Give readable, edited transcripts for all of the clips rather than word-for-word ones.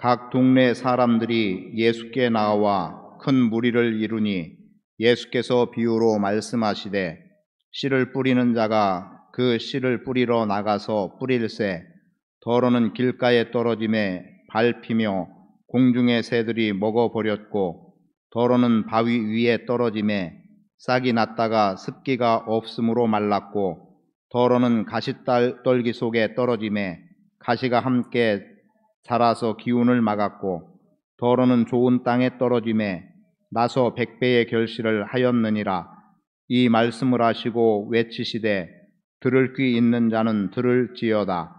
각 동네 사람들이 예수께 나와 큰 무리를 이루니 예수께서 비유로 말씀하시되 씨를 뿌리는 자가 그 씨를 뿌리러 나가서 뿌릴새 더러는 길가에 떨어짐에 밟히며 공중의 새들이 먹어버렸고 더러는 바위 위에 떨어짐에 싹이 났다가 습기가 없으므로 말랐고 더러는 가시떨기 속에 떨어짐에 가시가 함께 자라서 기운을 막았고 더러는 좋은 땅에 떨어짐에 나서 100배의 결실을 하였느니라. 이 말씀을 하시고 외치시되 들을 귀 있는 자는 들을지어다.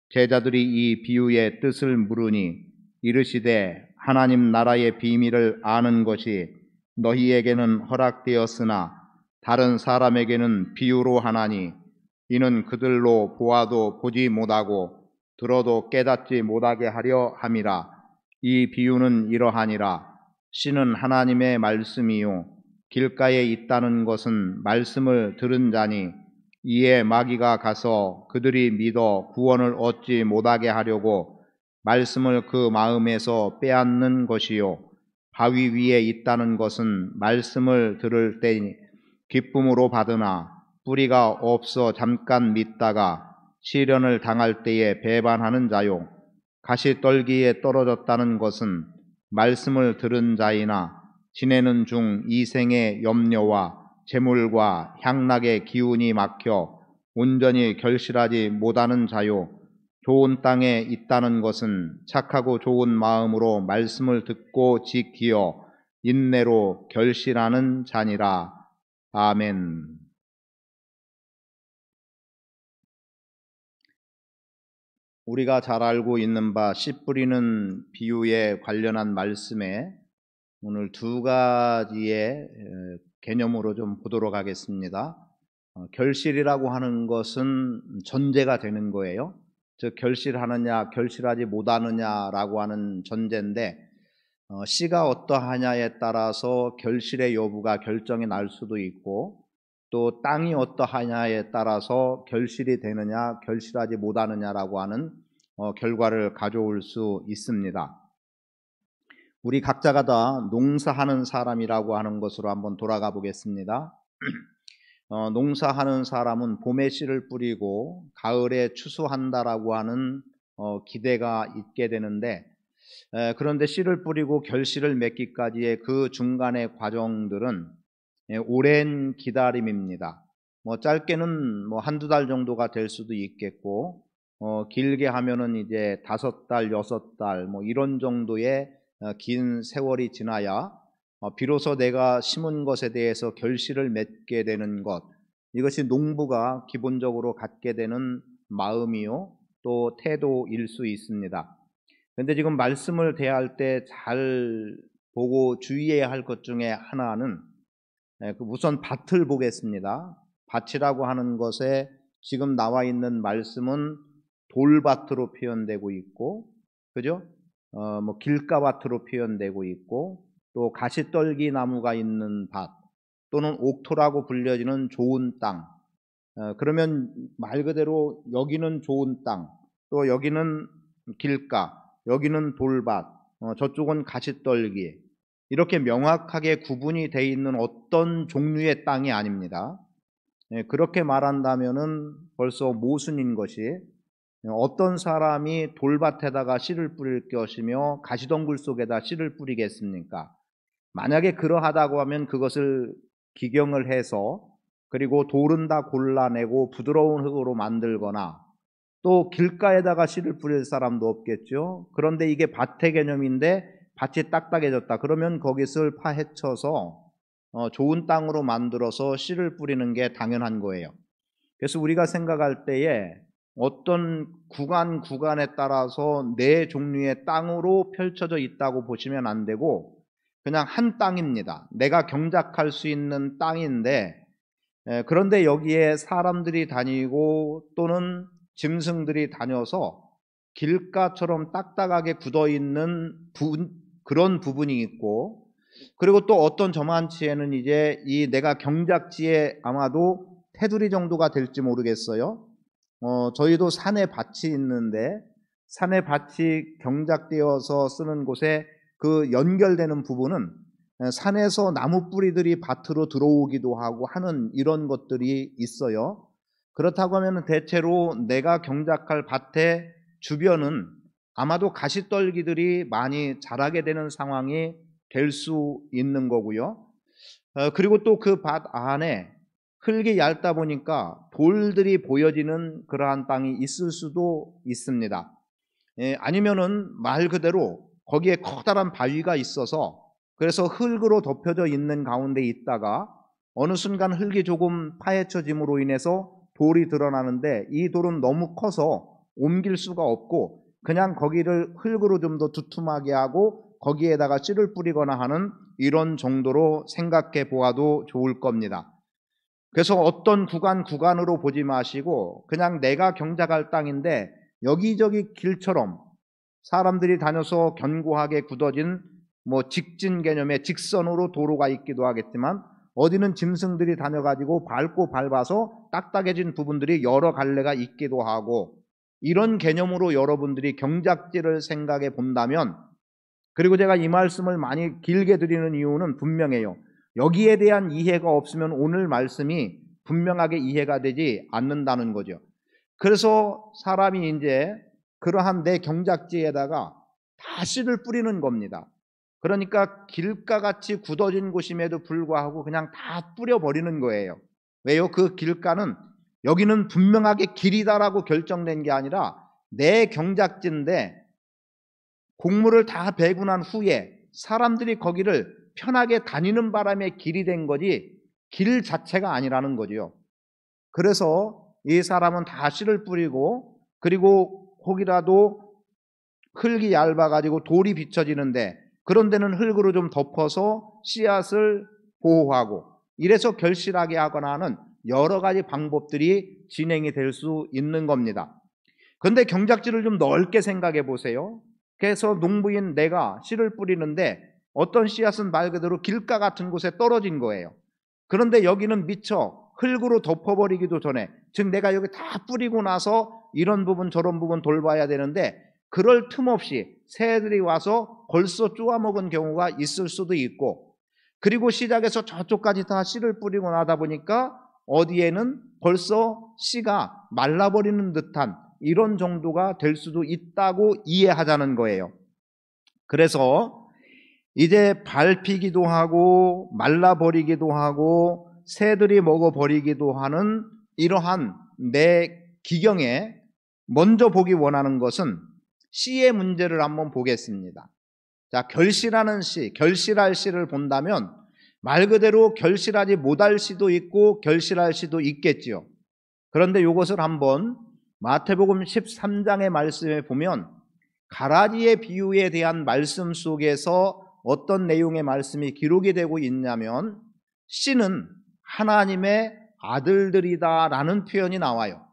제자들이 이 비유의 뜻을 물으니 이르시되 하나님 나라의 비밀을 아는 것이 너희에게는 허락되었으나 다른 사람에게는 비유로 하나니 이는 그들로 보아도 보지 못하고 들어도 깨닫지 못하게 하려 함이라. 이 비유는 이러하니라. 씨는 하나님의 말씀이요 길가에 있다는 것은 말씀을 들은 자니 이에 마귀가 가서 그들이 믿어 구원을 얻지 못하게 하려고 말씀을 그 마음에서 빼앗는 것이요 바위 위에 있다는 것은 말씀을 들을 때 기쁨으로 받으나 뿌리가 없어 잠깐 믿다가 시련을 당할 때에 배반하는 자요 가시떨기에 떨어졌다는 것은 말씀을 들은 자이나 지내는 중 이생의 염려와 재물과 향락의 기운이 막혀 온전히 결실하지 못하는 자요 좋은 땅에 있다는 것은 착하고 좋은 마음으로 말씀을 듣고 지키어 인내로 결실하는 자니라. 아멘. 우리가 잘 알고 있는 바 씨 뿌리는 비유에 관련한 말씀에 오늘 두 가지의 개념으로 좀 보도록 하겠습니다. 결실이라고 하는 것은 전제가 되는 거예요. 즉 결실하느냐 결실하지 못하느냐라고 하는 전제인데 씨가 어떠하냐에 따라서 결실의 여부가 결정이 날 수도 있고 또 땅이 어떠하냐에 따라서 결실이 되느냐 결실하지 못하느냐라고 하는 결과를 가져올 수 있습니다. 우리 각자가 다 농사하는 사람이라고 하는 것으로 한번 돌아가 보겠습니다. 농사하는 사람은 봄에 씨를 뿌리고 가을에 추수한다라고 하는 기대가 있게 되는데 그런데 씨를 뿌리고 결실을 맺기까지의 그 중간의 과정들은 오랜 기다림입니다. 짧게는 한두 달 정도가 될 수도 있겠고 길게 하면은 이제 5달, 6달 이런 정도의 긴 세월이 지나야 비로소 내가 심은 것에 대해서 결실을 맺게 되는 것, 이것이 농부가 기본적으로 갖게 되는 마음이요 또 태도일 수 있습니다. 그런데 지금 말씀을 대할 때 잘 보고 주의해야 할 것 중에 하나는 우선 밭을 보겠습니다. 밭이라고 하는 것에 지금 나와 있는 말씀은 돌밭으로 표현되고 있고, 그죠? 길가밭으로 표현되고 있고, 또 가시떨기 나무가 있는 밭, 또는 옥토라고 불려지는 좋은 땅. 그러면 말 그대로 여기는 좋은 땅, 또 여기는 길가, 여기는 돌밭, 저쪽은 가시떨기. 이렇게 명확하게 구분이 되어 있는 어떤 종류의 땅이 아닙니다. 그렇게 말한다면은 벌써 모순인 것이 어떤 사람이 돌밭에다가 씨를 뿌릴 것이며 가시덩굴 속에다 씨를 뿌리겠습니까? 만약에 그러하다고 하면 그것을 기경을 해서 그리고 돌은 다 골라내고 부드러운 흙으로 만들거나 또 길가에다가 씨를 뿌릴 사람도 없겠죠. 그런데 이게 밭의 개념인데 밭이 딱딱해졌다. 그러면 거기를 파헤쳐서 좋은 땅으로 만들어서 씨를 뿌리는 게 당연한 거예요. 그래서 우리가 생각할 때에 어떤 구간에 따라서 네 종류의 땅으로 펼쳐져 있다고 보시면 안 되고 그냥 한 땅입니다. 내가 경작할 수 있는 땅인데 그런데 여기에 사람들이 다니고 또는 짐승들이 다녀서 길가처럼 딱딱하게 굳어있는 그런 부분이 있고 그리고 또 어떤 저만치에는 이제 이 내가 경작지에 아마도 테두리 정도가 될지 모르겠어요. 저희도 산에 밭이 있는데 산의 밭이 경작되어서 쓰는 곳에 그 연결되는 부분은 산에서 나무 뿌리들이 밭으로 들어오기도 하고 하는 이런 것들이 있어요. 그렇다고 하면 대체로 내가 경작할 밭의 주변은 아마도 가시떨기들이 많이 자라게 되는 상황이 될 수 있는 거고요. 그리고 또 그 밭 안에 흙이 얇다 보니까 돌들이 보여지는 그러한 땅이 있을 수도 있습니다. 아니면은 말 그대로 거기에 커다란 바위가 있어서 그래서 흙으로 덮여져 있는 가운데 있다가 어느 순간 흙이 조금 파헤쳐짐으로 인해서 돌이 드러나는데 이 돌은 너무 커서 옮길 수가 없고 그냥 거기를 흙으로 좀 더 두툼하게 하고 거기에다가 씨를 뿌리거나 하는 이런 정도로 생각해 보아도 좋을 겁니다. 그래서 어떤 구간으로 보지 마시고 그냥 내가 경작할 땅인데 여기저기 길처럼 사람들이 다녀서 견고하게 굳어진 직진 개념의 직선으로 도로가 있기도 하겠지만 어디는 짐승들이 다녀가지고 밟고 밟아서 딱딱해진 부분들이 여러 갈래가 있기도 하고 이런 개념으로 여러분들이 경작지를 생각해 본다면, 그리고 제가 이 말씀을 많이 길게 드리는 이유는 분명해요. 여기에 대한 이해가 없으면 오늘 말씀이 분명하게 이해가 되지 않는다는 거죠. 그래서 사람이 이제 그러한 내 경작지에다가 다 씨를 뿌리는 겁니다. 그러니까 길가같이 굳어진 곳임에도 불구하고 그냥 다 뿌려버리는 거예요. 왜요? 그 길가는 여기는 분명하게 길이다라고 결정된 게 아니라 내 경작지인데 곡물을 다 베고 난 후에 사람들이 거기를 편하게 다니는 바람에 길이 된 거지 길 자체가 아니라는 거죠. 그래서 이 사람은 다 씨를 뿌리고 그리고 혹이라도 흙이 얇아가지고 돌이 비춰지는데 그런 데는 흙으로 좀 덮어서 씨앗을 보호하고 이래서 결실하게 하거나 하는 여러 가지 방법들이 진행이 될 수 있는 겁니다. 그런데 경작지를 좀 넓게 생각해 보세요. 그래서 농부인 내가 씨를 뿌리는데 어떤 씨앗은 말 그대로 길가 같은 곳에 떨어진 거예요. 그런데 여기는 미처 흙으로 덮어버리기도 전에, 즉 내가 여기 다 뿌리고 나서 이런 부분 저런 부분 돌봐야 되는데 그럴 틈 없이 새들이 와서 벌써 쪼아먹은 경우가 있을 수도 있고, 그리고 시작해서 저쪽까지 다 씨를 뿌리고 나다 보니까 어디에는 벌써 씨가 말라버리는 듯한 이런 정도가 될 수도 있다고 이해하자는 거예요. 그래서 이제 밟히기도 하고 말라버리기도 하고 새들이 먹어버리기도 하는 이러한 내 기경에 먼저 보기 원하는 것은 씨의 문제를 한번 보겠습니다. 자, 결실하는 씨, 결실할 씨를 본다면 말 그대로 결실하지 못할 씨도 있고 결실할 씨도 있겠지요. 그런데 이것을 한번 마태복음 13장의 말씀에 보면 가라지의 비유에 대한 말씀 속에서 어떤 내용의 말씀이 기록이 되고 있냐면 씨는 하나님의 아들들이다라는 표현이 나와요.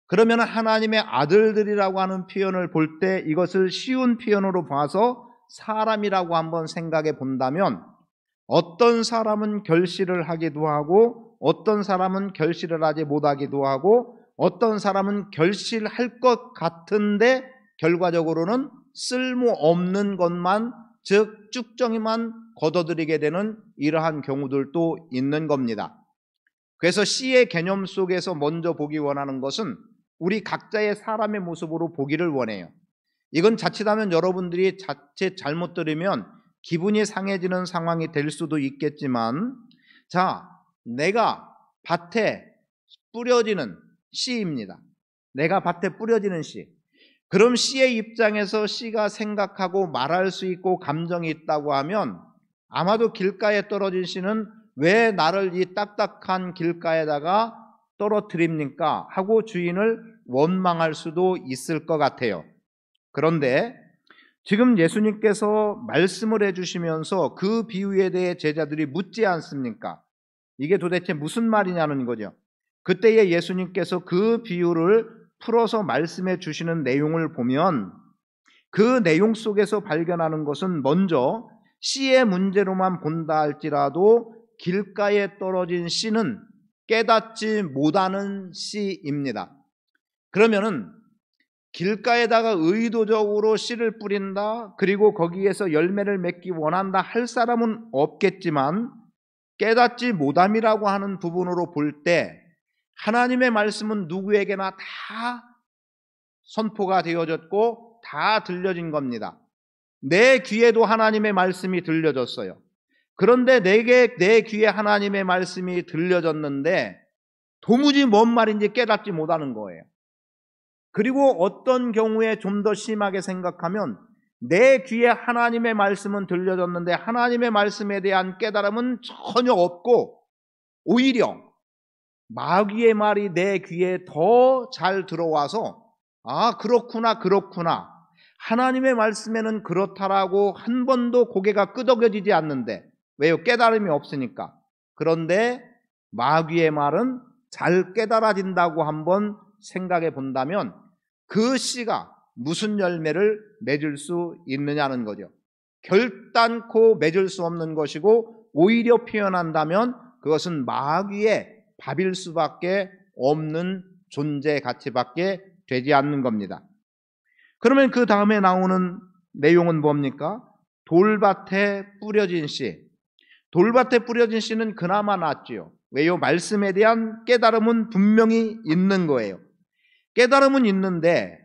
그러면 하나님의 아들들이라고 하는 표현을 볼 때 이것을 쉬운 표현으로 봐서 사람이라고 한번 생각해 본다면 어떤 사람은 결실을 하기도 하고 어떤 사람은 결실을 하지 못하기도 하고 어떤 사람은 결실할 것 같은데 결과적으로는 쓸모없는 것만, 즉 쭉정이만 걷어들이게 되는 이러한 경우들도 있는 겁니다. 그래서 씨의 개념 속에서 먼저 보기 원하는 것은 우리 각자의 사람의 모습으로 보기를 원해요. 이건 자칫하면 여러분들이 자칫 잘못 들으면 기분이 상해지는 상황이 될 수도 있겠지만, 자, 내가 밭에 뿌려지는 씨입니다. 내가 밭에 뿌려지는 씨. 그럼 씨의 입장에서 씨가 생각하고 말할 수 있고 감정이 있다고 하면 아마도 길가에 떨어진 씨는 왜 나를 이 딱딱한 길가에다가 떨어뜨립니까? 하고 주인을 원망할 수도 있을 것 같아요. 그런데 지금 예수님께서 말씀을 해주시면서 그 비유에 대해 제자들이 묻지 않습니까? 이게 도대체 무슨 말이냐는 거죠. 그때에 예수님께서 그 비유를 풀어서 말씀해 주시는 내용을 보면 그 내용 속에서 발견하는 것은 먼저 씨의 문제로만 본다 할지라도 길가에 떨어진 씨는 깨닫지 못하는 씨입니다. 그러면은 길가에다가 의도적으로 씨를 뿌린다, 그리고 거기에서 열매를 맺기 원한다 할 사람은 없겠지만 깨닫지 못함이라고 하는 부분으로 볼 때 하나님의 말씀은 누구에게나 다 선포가 되어졌고 다 들려진 겁니다. 내 귀에도 하나님의 말씀이 들려졌어요. 그런데 내 귀에 하나님의 말씀이 들려졌는데 도무지 뭔 말인지 깨닫지 못하는 거예요. 그리고 어떤 경우에 좀 더 심하게 생각하면 내 귀에 하나님의 말씀은 들려졌는데 하나님의 말씀에 대한 깨달음은 전혀 없고 오히려 마귀의 말이 내 귀에 더 잘 들어와서 아, 그렇구나, 그렇구나. 하나님의 말씀에는 그렇다라고 한 번도 고개가 끄덕여지지 않는데, 왜요? 깨달음이 없으니까. 그런데 마귀의 말은 잘 깨달아진다고 한번 생각해 본다면 그 씨가 무슨 열매를 맺을 수 있느냐는 거죠. 결단코 맺을 수 없는 것이고 오히려 표현한다면 그것은 마귀의 밥일 수밖에 없는 존재 가치밖에 되지 않는 겁니다. 그러면 그 다음에 나오는 내용은 뭡니까? 돌밭에 뿌려진 씨. 돌밭에 뿌려진 씨는 그나마 낫지요. 왜요? 말씀에 대한 깨달음은 분명히 있는 거예요. 깨달음은 있는데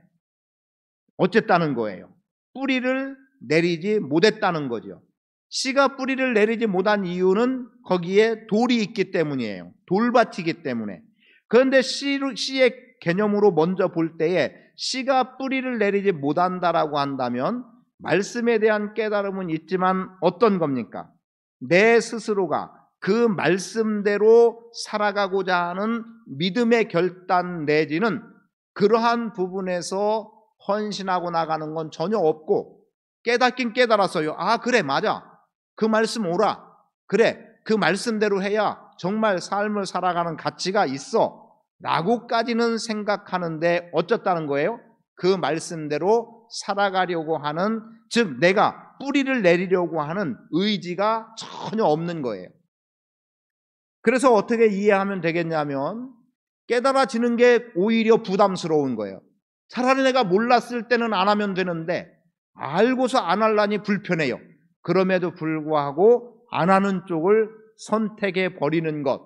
어쨌다는 거예요? 뿌리를 내리지 못했다는 거죠. 씨가 뿌리를 내리지 못한 이유는 거기에 돌이 있기 때문이에요. 돌밭이기 때문에. 그런데 씨의 개념으로 먼저 볼 때에 씨가 뿌리를 내리지 못한다라고 한다면 말씀에 대한 깨달음은 있지만 어떤 겁니까? 내 스스로가 그 말씀대로 살아가고자 하는 믿음의 결단 내지는 그러한 부분에서 헌신하고 나가는 건 전혀 없고 깨닫긴 깨달았어요. 아, 그래, 맞아. 그 말씀 옳아. 그래, 그 말씀대로 해야 정말 삶을 살아가는 가치가 있어 라고까지는 생각하는데 어쩌다는 거예요? 그 말씀대로 살아가려고 하는, 즉 내가 뿌리를 내리려고 하는 의지가 전혀 없는 거예요. 그래서 어떻게 이해하면 되겠냐면 깨달아지는 게 오히려 부담스러운 거예요. 차라리 내가 몰랐을 때는 안 하면 되는데 알고서 안 하려니 불편해요. 그럼에도 불구하고 안 하는 쪽을 선택해 버리는 것,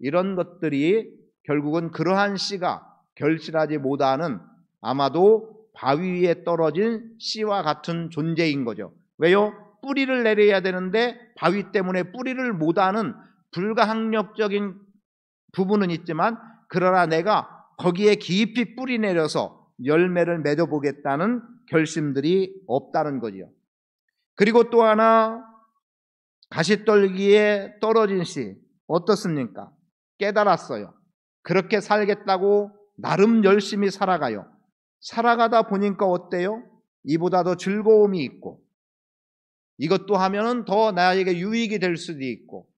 이런 것들이 결국은 그러한 씨가 결실하지 못하는 아마도 바위 위에 떨어진 씨와 같은 존재인 거죠. 왜요? 뿌리를 내려야 되는데 바위 때문에 뿌리를 못하는 불가항력적인 부분은 있지만 그러나 내가 거기에 깊이 뿌리 내려서 열매를 맺어보겠다는 결심들이 없다는 거죠. 그리고 또 하나, 가시떨기에 떨어진 씨 어떻습니까? 깨달았어요. 그렇게 살겠다고 나름 열심히 살아가요. 살아가다 보니까 어때요? 이보다 더 즐거움이 있고 이것도 하면은 더 나에게 유익이 될 수도 있고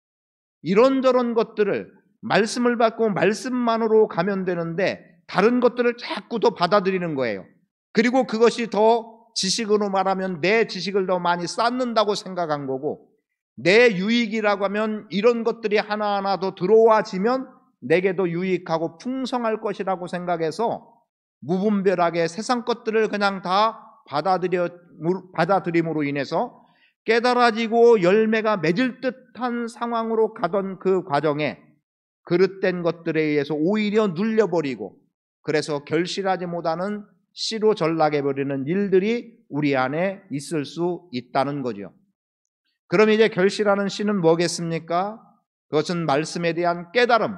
이런저런 것들을 말씀을 받고 말씀만으로 가면 되는데 다른 것들을 자꾸 더 받아들이는 거예요. 그리고 그것이 더 지식으로 말하면 내 지식을 더 많이 쌓는다고 생각한 거고 내 유익이라고 하면 이런 것들이 하나하나 더 들어와지면 내게도 유익하고 풍성할 것이라고 생각해서 무분별하게 세상 것들을 그냥 다 받아들임으로 인해서 깨달아지고 열매가 맺을 듯한 상황으로 가던 그 과정에 그릇된 것들에 의해서 오히려 눌려버리고 그래서 결실하지 못하는 씨로 전락해버리는 일들이 우리 안에 있을 수 있다는 거죠. 그럼 이제 결실하는 씨는 뭐겠습니까? 그것은 말씀에 대한 깨달음,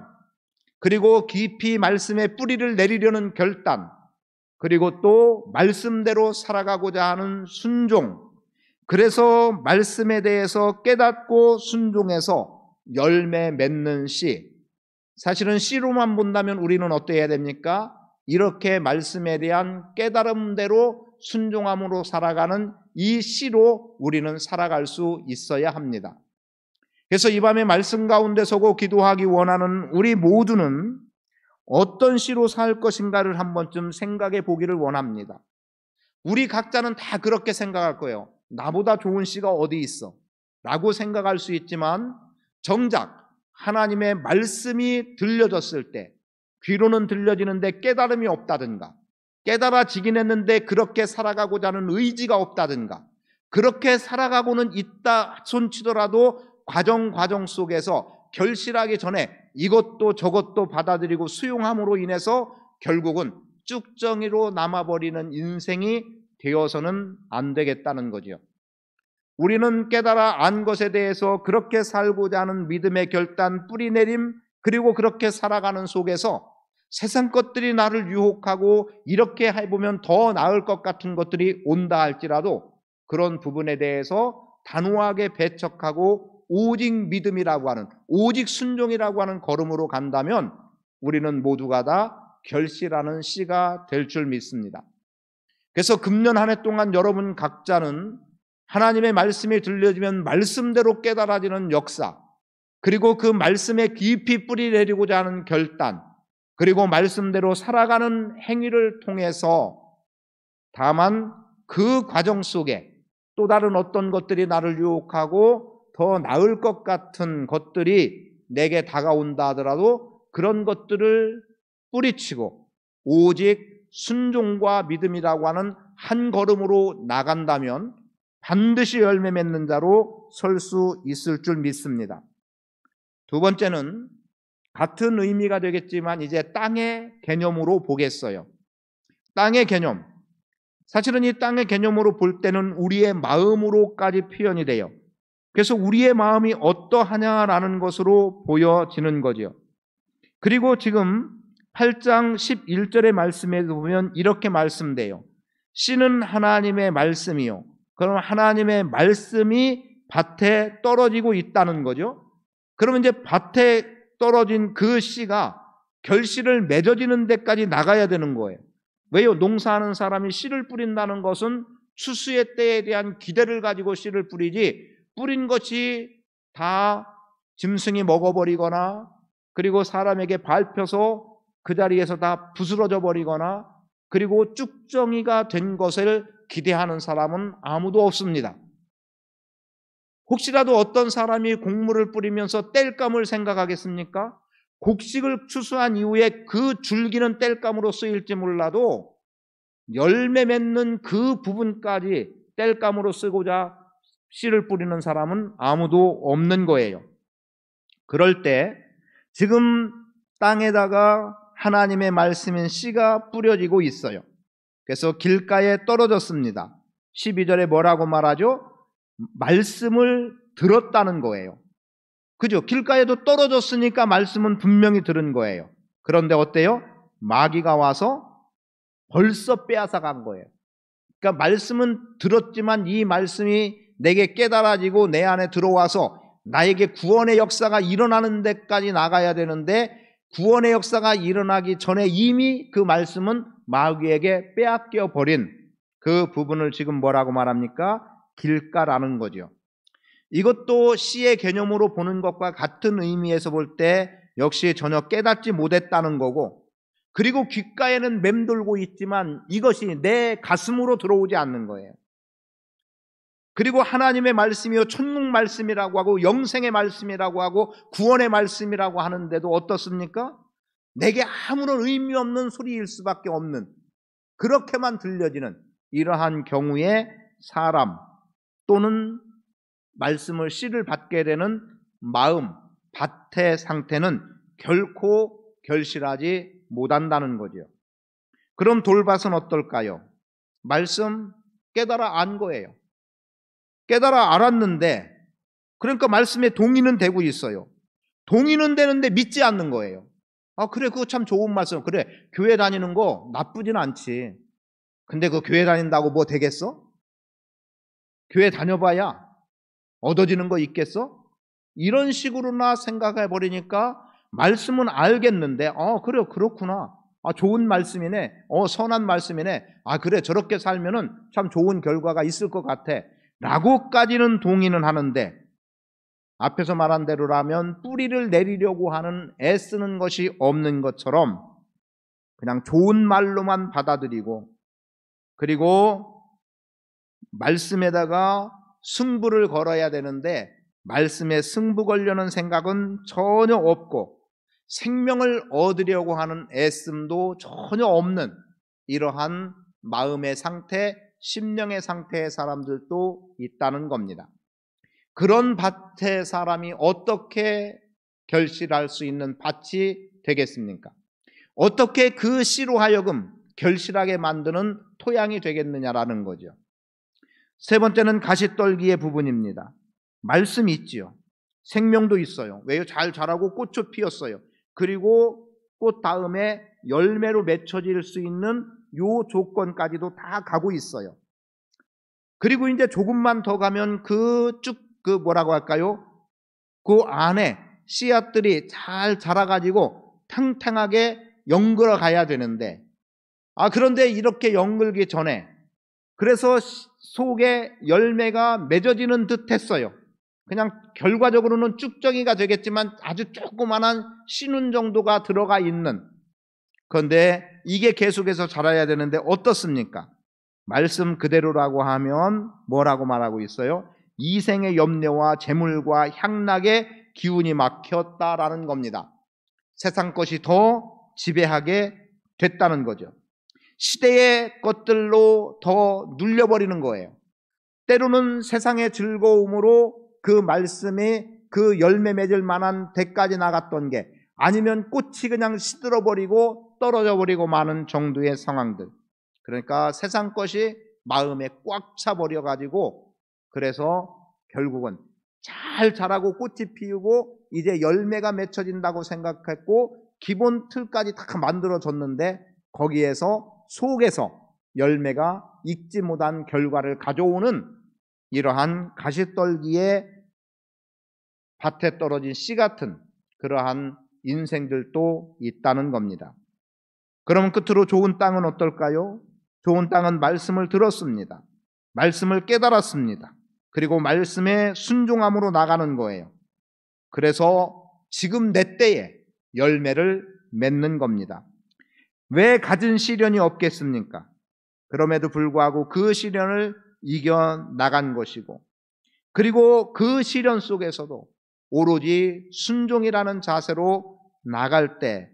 그리고 깊이 말씀의 뿌리를 내리려는 결단, 그리고 또 말씀대로 살아가고자 하는 순종, 그래서 말씀에 대해서 깨닫고 순종해서 열매 맺는 씨. 사실은 씨로만 본다면 우리는 어떻게 해야 됩니까? 이렇게 말씀에 대한 깨달음대로 순종함으로 살아가는 이 씨로 우리는 살아갈 수 있어야 합니다. 그래서 이 밤에 말씀 가운데 서고 기도하기 원하는 우리 모두는 어떤 씨로 살 것인가를 한 번쯤 생각해 보기를 원합니다. 우리 각자는 다 그렇게 생각할 거예요. 나보다 좋은 씨가 어디 있어? 라고 생각할 수 있지만 정작 하나님의 말씀이 들려졌을 때 귀로는 들려지는데 깨달음이 없다든가 깨달아지긴 했는데 그렇게 살아가고자 하는 의지가 없다든가, 그렇게 살아가고는 있다 손치더라도 과정 속에서 결실하기 전에 이것도 저것도 받아들이고 수용함으로 인해서 결국은 쭉정이로 남아버리는 인생이 되어서는 안 되겠다는 거죠. 우리는 깨달아 안 것에 대해서 그렇게 살고자 하는 믿음의 결단, 뿌리내림, 그리고 그렇게 살아가는 속에서 세상 것들이 나를 유혹하고 이렇게 해보면 더 나을 것 같은 것들이 온다 할지라도 그런 부분에 대해서 단호하게 배척하고 오직 믿음이라고 하는, 오직 순종이라고 하는 걸음으로 간다면 우리는 모두가 다 결실하는 씨가 될 줄 믿습니다. 그래서 금년 한 해 동안 여러분 각자는 하나님의 말씀이 들려지면 말씀대로 깨달아지는 역사, 그리고 그 말씀에 깊이 뿌리 내리고자 하는 결단, 그리고 말씀대로 살아가는 행위를 통해서 다만 그 과정 속에 또 다른 어떤 것들이 나를 유혹하고 더 나을 것 같은 것들이 내게 다가온다 하더라도 그런 것들을 뿌리치고 오직 순종과 믿음이라고 하는 한 걸음으로 나간다면 반드시 열매 맺는 자로 설 수 있을 줄 믿습니다. 두 번째는 같은 의미가 되겠지만 이제 땅의 개념으로 보겠어요. 땅의 개념. 사실은 이 땅의 개념으로 볼 때는 우리의 마음으로까지 표현이 돼요. 그래서 우리의 마음이 어떠하냐라는 것으로 보여지는 거죠. 그리고 지금 8장 11절의 말씀에 보면 이렇게 말씀돼요. 씨는 하나님의 말씀이요. 그럼 하나님의 말씀이 밭에 떨어지고 있다는 거죠. 그러면 이제 밭에 떨어진 그 씨가 결실을 맺어지는 데까지 나가야 되는 거예요. 왜요? 농사하는 사람이 씨를 뿌린다는 것은 추수의 때에 대한 기대를 가지고 씨를 뿌리지, 뿌린 것이 다 짐승이 먹어버리거나 그리고 사람에게 밟혀서 그 자리에서 다 부스러져 버리거나 그리고 쭉정이가 된 것을 기대하는 사람은 아무도 없습니다. 혹시라도 어떤 사람이 곡물을 뿌리면서 땔감을 생각하겠습니까? 곡식을 추수한 이후에 그 줄기는 땔감으로 쓰일지 몰라도 열매 맺는 그 부분까지 땔감으로 쓰고자 씨를 뿌리는 사람은 아무도 없는 거예요. 그럴 때 지금 땅에다가 하나님의 말씀인 씨가 뿌려지고 있어요. 그래서 길가에 떨어졌습니다. 12절에 뭐라고 말하죠? 말씀을 들었다는 거예요. 그죠? 길가에도 떨어졌으니까 말씀은 분명히 들은 거예요. 그런데 어때요? 마귀가 와서 벌써 빼앗아 간 거예요. 그러니까 말씀은 들었지만 이 말씀이 내게 깨달아지고 내 안에 들어와서 나에게 구원의 역사가 일어나는 데까지 나가야 되는데 구원의 역사가 일어나기 전에 이미 그 말씀은 마귀에게 빼앗겨 버린 그 부분을 지금 뭐라고 말합니까? 길가라는 거죠. 이것도 씨의 개념으로 보는 것과 같은 의미에서 볼 때 역시 전혀 깨닫지 못했다는 거고, 그리고 귓가에는 맴돌고 있지만 이것이 내 가슴으로 들어오지 않는 거예요. 그리고 하나님의 말씀이요 천국 말씀이라고 하고 영생의 말씀이라고 하고 구원의 말씀이라고 하는데도 어떻습니까? 내게 아무런 의미 없는 소리일 수밖에 없는, 그렇게만 들려지는 이러한 경우에 사람 또는 말씀을 씨를 받게 되는 마음, 밭의 상태는 결코 결실하지 못한다는 거죠. 그럼 돌밭은 어떨까요? 말씀 깨달아 안 거예요. 깨달아 알았는데, 그러니까 말씀에 동의는 되고 있어요. 동의는 되는데 믿지 않는 거예요. 아, 그래, 그거 참 좋은 말씀. 그래, 교회 다니는 거 나쁘진 않지. 근데 그 교회 다닌다고 뭐 되겠어? 교회 다녀봐야 얻어지는 거 있겠어? 이런 식으로나 생각해 버리니까 말씀은 알겠는데, 그래, 그렇구나. 좋은 말씀이네. 선한 말씀이네. 그래, 저렇게 살면은 참 좋은 결과가 있을 것 같아. 라고까지는 동의는 하는데, 앞에서 말한 대로라면 뿌리를 내리려고 하는 애쓰는 것이 없는 것처럼 그냥 좋은 말로만 받아들이고, 그리고 말씀에다가 승부를 걸어야 되는데 말씀에 승부 걸려는 생각은 전혀 없고 생명을 얻으려고 하는 애씀도 전혀 없는 이러한 마음의 상태, 심령의 상태의 사람들도 있다는 겁니다. 그런 밭의 사람이 어떻게 결실할 수 있는 밭이 되겠습니까? 어떻게 그 씨로 하여금 결실하게 만드는 토양이 되겠느냐라는 거죠. 세 번째는 가시떨기의 부분입니다. 말씀이 있지요. 생명도 있어요. 왜요? 잘 자라고 꽃도 피었어요. 그리고 꽃 다음에 열매로 맺혀질 수 있는 요 조건까지도 다 가고 있어요. 그리고 이제 조금만 더 가면 뭐라고 할까요? 그 안에 씨앗들이 잘 자라가지고 탕탕하게 연글어 가야 되는데, 그런데 이렇게 연글기 전에 그래서 속에 열매가 맺어지는 듯 했어요. 그냥 결과적으로는 쭉정이가 되겠지만 아주 조그만한 씨눈 정도가 들어가 있는, 그런데 이게 계속해서 자라야 되는데 어떻습니까? 말씀 그대로라고 하면 뭐라고 말하고 있어요? 이생의 염려와 재물과 향락의 기운이 막혔다라는 겁니다. 세상 것이 더 지배하게 됐다는 거죠. 시대의 것들로 더 눌려버리는 거예요. 때로는 세상의 즐거움으로 그 말씀이 그 열매 맺을 만한 데까지 나갔던 게 아니면 꽃이 그냥 시들어버리고 떨어져버리고 마는 정도의 상황들. 그러니까 세상 것이 마음에 꽉 차버려가지고 그래서 결국은 잘 자라고 꽃이 피우고 이제 열매가 맺혀진다고 생각했고 기본 틀까지 다 만들어졌는데 거기에서 속에서 열매가 익지 못한 결과를 가져오는 이러한 가시떨기의 밭에 떨어진 씨 같은 그러한 인생들도 있다는 겁니다. 그러면 끝으로 좋은 땅은 어떨까요? 좋은 땅은 말씀을 들었습니다. 말씀을 깨달았습니다. 그리고 말씀에 순종함으로 나가는 거예요. 그래서 지금 내 때에 열매를 맺는 겁니다. 왜 갖은 시련이 없겠습니까? 그럼에도 불구하고 그 시련을 이겨나간 것이고, 그리고 그 시련 속에서도 오로지 순종이라는 자세로 나갈 때,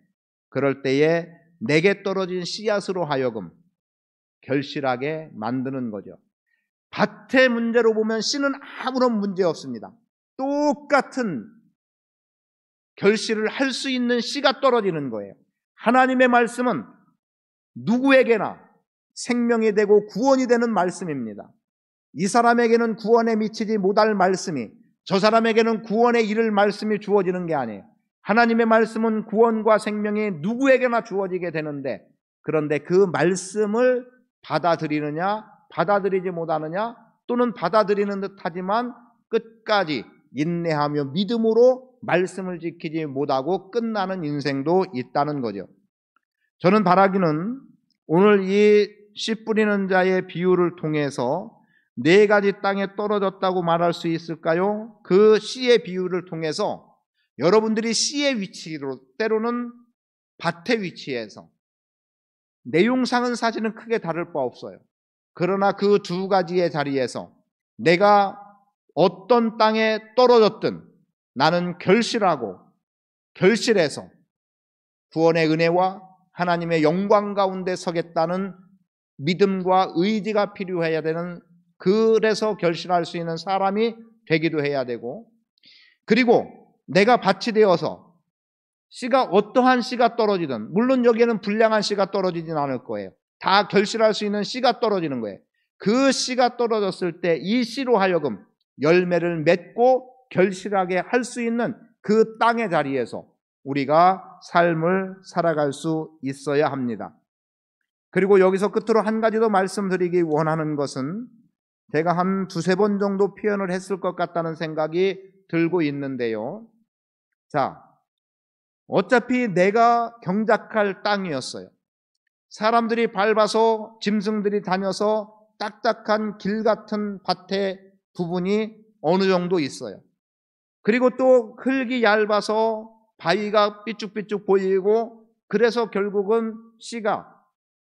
그럴 때에 내게 떨어진 씨앗으로 하여금 결실하게 만드는 거죠. 밭의 문제로 보면 씨는 아무런 문제 없습니다. 똑같은 결실을 할 수 있는 씨가 떨어지는 거예요. 하나님의 말씀은 누구에게나 생명이 되고 구원이 되는 말씀입니다. 이 사람에게는 구원에 미치지 못할 말씀이 저 사람에게는 구원에 이를 말씀이 주어지는 게 아니에요. 하나님의 말씀은 구원과 생명이 누구에게나 주어지게 되는데, 그런데 그 말씀을 받아들이느냐 받아들이지 못하느냐, 또는 받아들이는 듯하지만 끝까지 인내하며 믿음으로 말씀을 지키지 못하고 끝나는 인생도 있다는 거죠. 저는 바라기는 오늘 이 씨 뿌리는 자의 비유를 통해서 네 가지 땅에 떨어졌다고 말할 수 있을까요? 그 씨의 비유를 통해서 여러분들이 씨의 위치로, 때로는 밭의 위치에서 내용상은 사실은 크게 다를 바 없어요. 그러나 그 두 가지의 자리에서 내가 어떤 땅에 떨어졌든 나는 결실하고 결실해서 구원의 은혜와 하나님의 영광 가운데 서겠다는 믿음과 의지가 필요해야 되는, 그래서 결실할 수 있는 사람이 되기도 해야 되고, 그리고 내가 밭이 되어서 씨가 어떠한 씨가 떨어지든, 물론 여기에는 불량한 씨가 떨어지진 않을 거예요. 다 결실할 수 있는 씨가 떨어지는 거예요. 그 씨가 떨어졌을 때 이 씨로 하여금 열매를 맺고 결실하게 할 수 있는 그 땅의 자리에서 우리가 삶을 살아갈 수 있어야 합니다. 그리고 여기서 끝으로 한 가지 더 말씀드리기 원하는 것은, 제가 한 두세 번 정도 표현을 했을 것 같다는 생각이 들고 있는데요. 자, 어차피 내가 경작할 땅이었어요. 사람들이 밟아서 짐승들이 다녀서 딱딱한 길 같은 밭의 부분이 어느 정도 있어요. 그리고 또 흙이 얇아서 바위가 삐쭉삐쭉 보이고, 그래서 결국은 씨가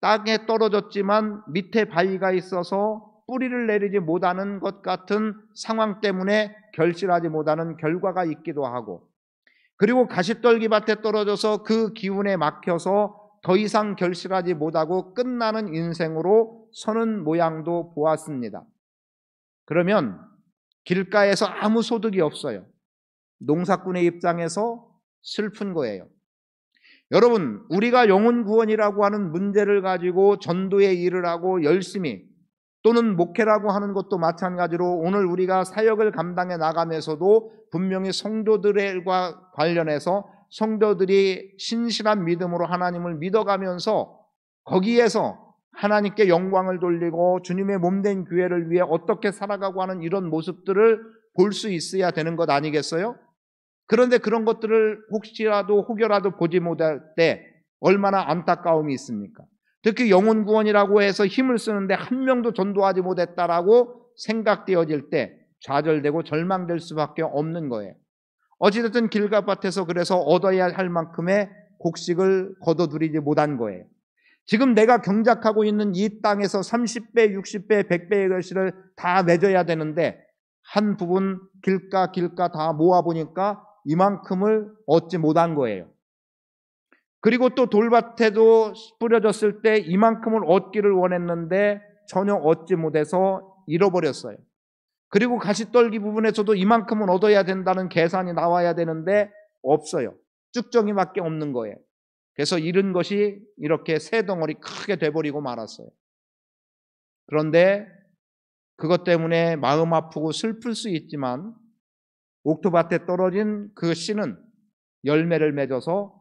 땅에 떨어졌지만 밑에 바위가 있어서 뿌리를 내리지 못하는 것 같은 상황 때문에 결실하지 못하는 결과가 있기도 하고, 그리고 가시떨기 밭에 떨어져서 그 기운에 막혀서 더 이상 결실하지 못하고 끝나는 인생으로 서는 모양도 보았습니다. 그러면 길가에서 아무 소득이 없어요. 농사꾼의 입장에서 슬픈 거예요. 여러분, 우리가 영혼 구원이라고 하는 문제를 가지고 전도의 일을 하고 열심히, 또는 목회라고 하는 것도 마찬가지로 오늘 우리가 사역을 감당해 나가면서도 분명히 성도들과 관련해서 성도들이 신실한 믿음으로 하나님을 믿어가면서 거기에서 하나님께 영광을 돌리고 주님의 몸된 교회를 위해 어떻게 살아가고 하는 이런 모습들을 볼 수 있어야 되는 것 아니겠어요? 그런데 그런 것들을 혹여라도 보지 못할 때 얼마나 안타까움이 있습니까? 특히 영혼 구원이라고 해서 힘을 쓰는데 한 명도 전도하지 못했다라고 생각되어질 때 좌절되고 절망될 수밖에 없는 거예요. 어찌됐든 길가밭에서 그래서 얻어야 할 만큼의 곡식을 거둬들이지 못한 거예요. 지금 내가 경작하고 있는 이 땅에서 30배, 60배, 100배의 결실을 다 맺어야 되는데 한 부분 길가 다 모아보니까 이만큼을 얻지 못한 거예요. 그리고 또 돌밭에도 뿌려졌을 때 이만큼을 얻기를 원했는데 전혀 얻지 못해서 잃어버렸어요. 그리고 가시떨기 부분에서도 이만큼은 얻어야 된다는 계산이 나와야 되는데 없어요. 쭉정이밖에 없는 거예요. 그래서 잃은 것이 이렇게 새 덩어리 크게 돼버리고 말았어요. 그런데 그것 때문에 마음 아프고 슬플 수 있지만 옥토밭에 떨어진 그 씨는 열매를 맺어서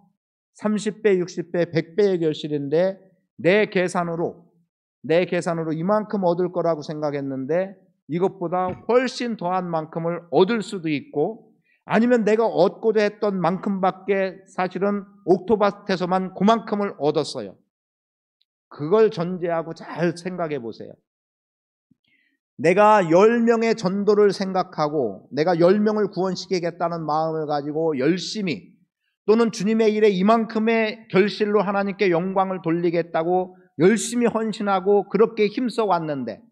30배, 60배, 100배의 결실인데 내 계산으로 이만큼 얻을 거라고 생각했는데 이것보다 훨씬 더한 만큼을 얻을 수도 있고, 아니면 내가 얻고자 했던 만큼밖에 사실은 옥토밭에서만 그만큼을 얻었어요. 그걸 전제하고 잘 생각해 보세요. 내가 10명의 전도를 생각하고 내가 10명을 구원시키겠다는 마음을 가지고 열심히, 또는 주님의 일에 이만큼의 결실로 하나님께 영광을 돌리겠다고 열심히 헌신하고 그렇게 힘써 왔는데,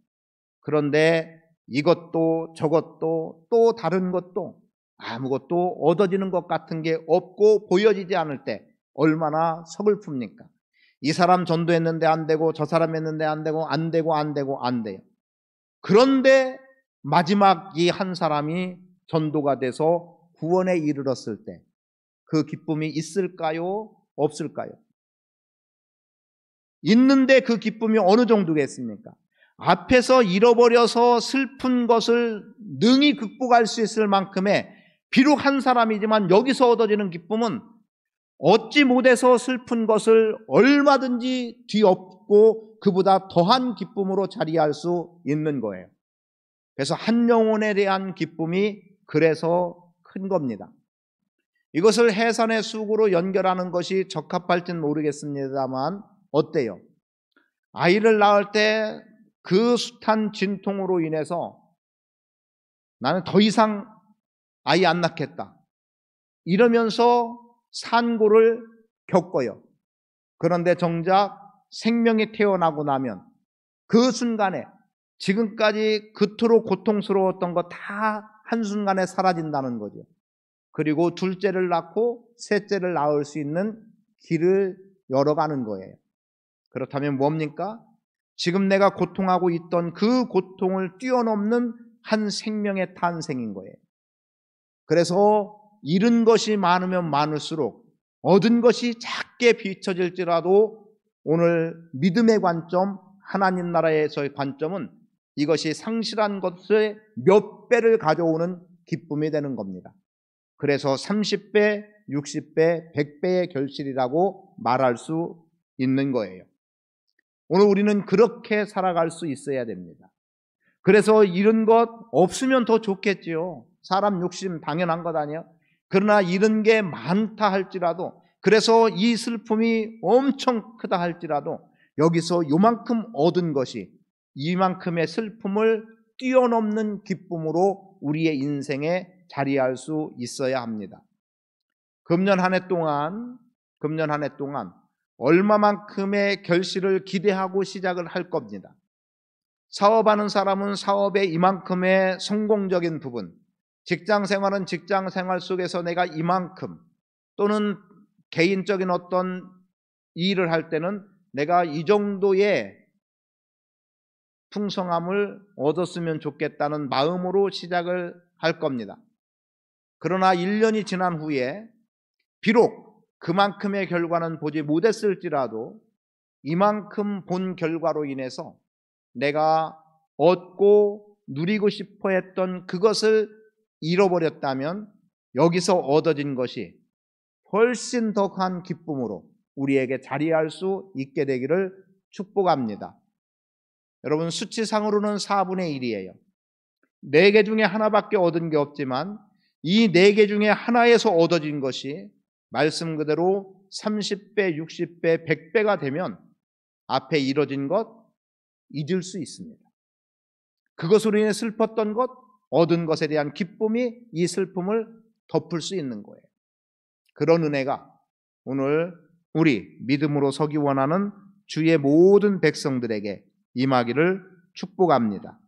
그런데 이것도 저것도 또 다른 것도 아무것도 얻어지는 것 같은 게 없고 보여지지 않을 때 얼마나 서글픕니까? 이 사람 전도했는데 안 되고 저 사람 했는데 안 되고 안 돼요. 그런데 마지막 이 한 사람이 전도가 돼서 구원에 이르렀을 때 그 기쁨이 있을까요? 없을까요? 있는데 그 기쁨이 어느 정도겠습니까? 앞에서 잃어버려서 슬픈 것을 능히 극복할 수 있을 만큼의, 비록 한 사람이지만 여기서 얻어지는 기쁨은 얻지 못해서 슬픈 것을 얼마든지 뒤엎고 그보다 더한 기쁨으로 자리할 수 있는 거예요. 그래서 한 영혼에 대한 기쁨이 그래서 큰 겁니다. 이것을 해산의 쑥으로 연결하는 것이 적합할지는 모르겠습니다만 어때요? 아이를 낳을 때 그 숱한 진통으로 인해서 나는 더 이상 아이 안 낳겠다 이러면서 산고를 겪어요. 그런데 정작 생명이 태어나고 나면 그 순간에 지금까지 그토록 고통스러웠던 거 다 한순간에 사라진다는 거죠. 그리고 둘째를 낳고 셋째를 낳을 수 있는 길을 열어가는 거예요. 그렇다면 뭡니까? 지금 내가 고통하고 있던 그 고통을 뛰어넘는 한 생명의 탄생인 거예요. 그래서 잃은 것이 많으면 많을수록 얻은 것이 작게 비춰질지라도 오늘 믿음의 관점, 하나님 나라에서의 관점은 이것이 상실한 것의 몇 배를 가져오는 기쁨이 되는 겁니다. 그래서 30배, 60배, 100배의 결실이라고 말할 수 있는 거예요. 오늘 우리는 그렇게 살아갈 수 있어야 됩니다. 그래서 잃은 것 없으면 더 좋겠지요. 사람 욕심 당연한 것 아니에요? 그러나 잃은 게 많다 할지라도, 그래서 이 슬픔이 엄청 크다 할지라도 여기서 요만큼 얻은 것이 이만큼의 슬픔을 뛰어넘는 기쁨으로 우리의 인생에 자리할 수 있어야 합니다. 금년 한 해 동안 얼마만큼의 결실을 기대하고 시작을 할 겁니다. 사업하는 사람은 사업에 이만큼의 성공적인 부분, 직장생활은 직장생활 속에서 내가 이만큼, 또는 개인적인 어떤 이 일을 할 때는 내가 이 정도의 풍성함을 얻었으면 좋겠다는 마음으로 시작을 할 겁니다. 그러나 1년이 지난 후에 비록 그만큼의 결과는 보지 못했을지라도 이만큼 본 결과로 인해서 내가 얻고 누리고 싶어 했던 그것을 잃어버렸다면 여기서 얻어진 것이 훨씬 더 큰 기쁨으로 우리에게 자리할 수 있게 되기를 축복합니다. 여러분, 수치상으로는 4분의 1이에요. 4개 중에 하나밖에 얻은 게 없지만 이 4개 중에 하나에서 얻어진 것이 말씀 그대로 30배, 60배, 100배가 되면 앞에 이뤄진 것 잊을 수 있습니다. 그것으로 인해 슬펐던 것, 얻은 것에 대한 기쁨이 이 슬픔을 덮을 수 있는 거예요. 그런 은혜가 오늘 우리 믿음으로 서기 원하는 주의 모든 백성들에게 임하기를 축복합니다.